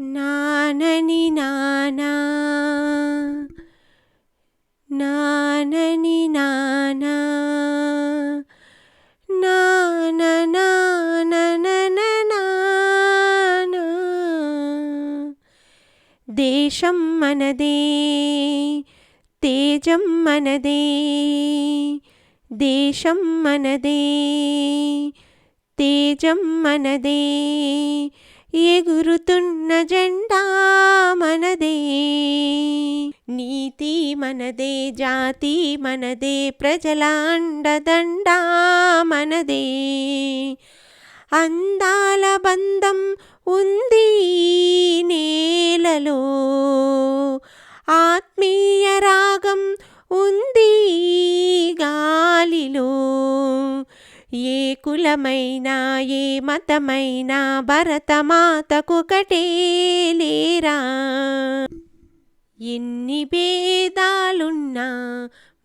నానని నానా నానని నానా నాన నానా దేశం మనదే తేజం మనదే దేశం మనదే తేజం మనదే ఎగురుతున్న జెండా మనదే నీతి మనదే జాతి మనదే ప్రజల అండదండ మనదే అందాల బంధం ఉంది నేలలో ఆత్మీయ రాగం ఉంది గాలిలో ఏ కులమైనా ఏ మతమైనా భరతమాతకొకటే లేరా ఎన్ని భేదాలున్నా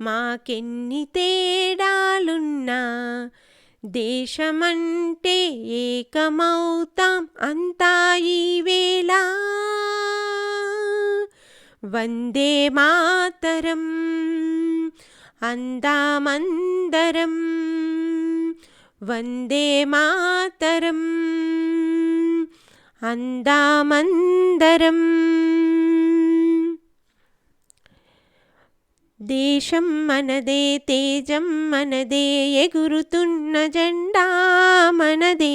మాకెన్ని తేడాలున్నా దేశమంటే ఏకమౌతాం అంతా ఈవేళ వందే మాతరం అందామందరం వందే మాతరం అందామందరం దేశం మనదే తేజం మనదే ఎగురుతున్న జెండా మనదే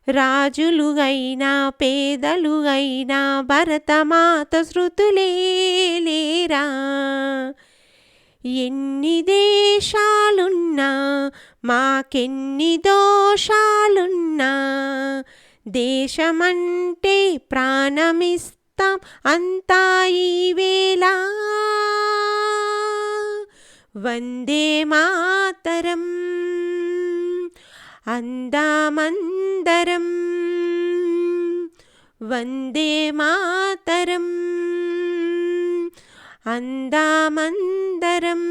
రాజులుగైనా పేదలుగైనా భరతమాత శృతులే లేరా ఎన్ని దేశాలున్నా మాకెన్ని దోషాలున్నా దేశమంటే ప్రాణమిస్తాం అంతా ఈవేళ వందే మాతరం అందామందరం వందే మాతరం అందామందరం